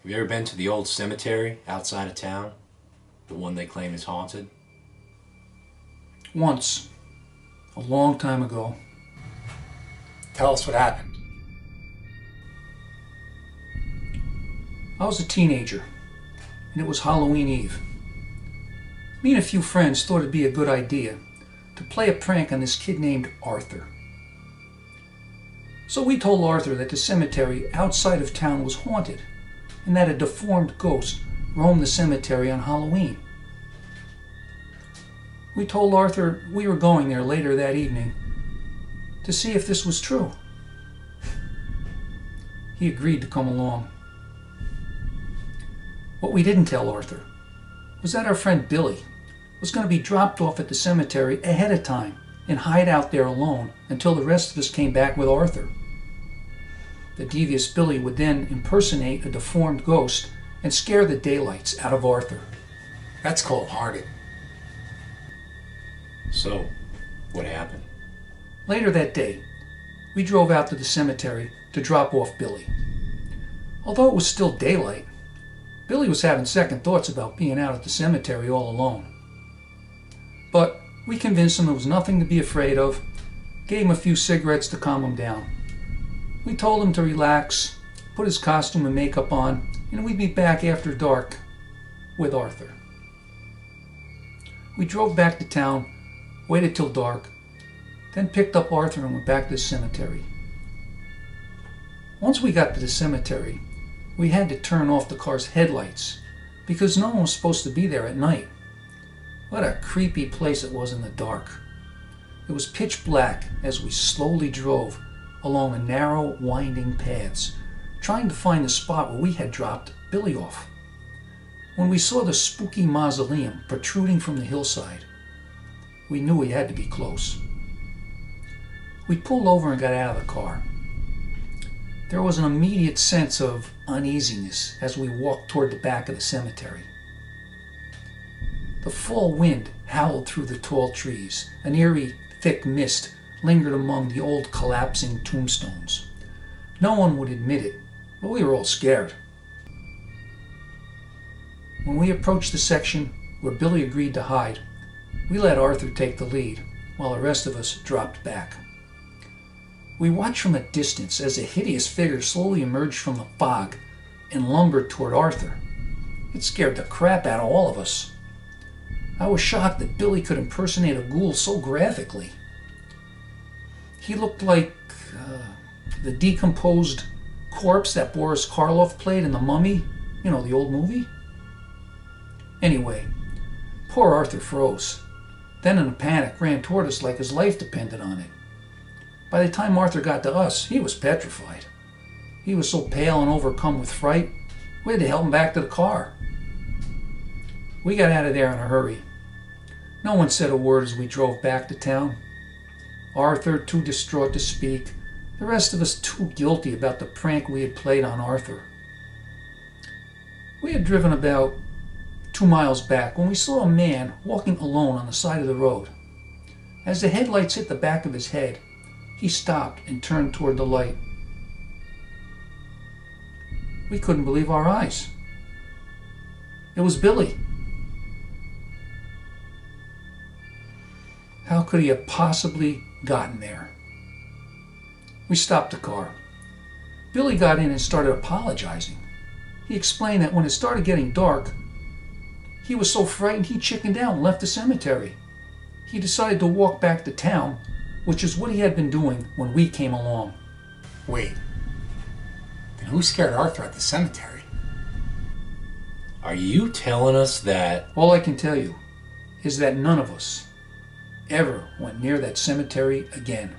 Have you ever been to the old cemetery outside of town? The one they claim is haunted? Once, a long time ago. Tell us what happened. I was a teenager, and it was Halloween Eve. Me and a few friends thought it'd be a good idea to play a prank on this kid named Arthur. So we told Arthur that the cemetery outside of town was haunted, and that a deformed ghost roamed the cemetery on Halloween. We told Arthur we were going there later that evening to see if this was true. He agreed to come along. What we didn't tell Arthur was that our friend Billy was going to be dropped off at the cemetery ahead of time and hide out there alone until the rest of us came back with Arthur. The devious Billy would then impersonate a deformed ghost and scare the daylights out of Arthur. That's cold-hearted. So, what happened? Later that day, we drove out to the cemetery to drop off Billy. Although it was still daylight, Billy was having second thoughts about being out at the cemetery all alone. But we convinced him there was nothing to be afraid of, gave him a few cigarettes to calm him down. We told him to relax, put his costume and makeup on, and we'd be back after dark with Arthur. We drove back to town, waited till dark, then picked up Arthur and went back to the cemetery. Once we got to the cemetery, we had to turn off the car's headlights because no one was supposed to be there at night. What a creepy place it was in the dark. It was pitch black as we slowly drove along the narrow, winding paths, trying to find the spot where we had dropped Billy off. When we saw the spooky mausoleum protruding from the hillside, we knew we had to be close. We pulled over and got out of the car. There was an immediate sense of uneasiness as we walked toward the back of the cemetery. The fall wind howled through the tall trees. An eerie, thick mist lingered among the old collapsing tombstones. No one would admit it, but we were all scared. When we approached the section where Billy agreed to hide, we let Arthur take the lead, while the rest of us dropped back. We watched from a distance as a hideous figure slowly emerged from the fog and lumbered toward Arthur. It scared the crap out of all of us. I was shocked that Billy could impersonate a ghoul so graphically. He looked like the decomposed corpse that Boris Karloff played in The Mummy, you know, the old movie. Anyway, poor Arthur froze. Then in a panic ran toward us like his life depended on it. By the time Arthur got to us, he was petrified. He was so pale and overcome with fright, we had to help him back to the car. We got out of there in a hurry. No one said a word as we drove back to town. Arthur too distraught to speak, the rest of us too guilty about the prank we had played on Arthur. We had driven about 2 miles back when we saw a man walking alone on the side of the road. As the headlights hit the back of his head, he stopped and turned toward the light. We couldn't believe our eyes. It was Billy. How could he have possibly gotten there? We stopped the car. Billy got in and started apologizing. He explained that when it started getting dark, he was so frightened he chickened out and left the cemetery. He decided to walk back to town, which is what he had been doing when we came along. Wait. Then who scared Arthur at the cemetery? Are you telling us that... All I can tell you is that none of us ever went near that cemetery again.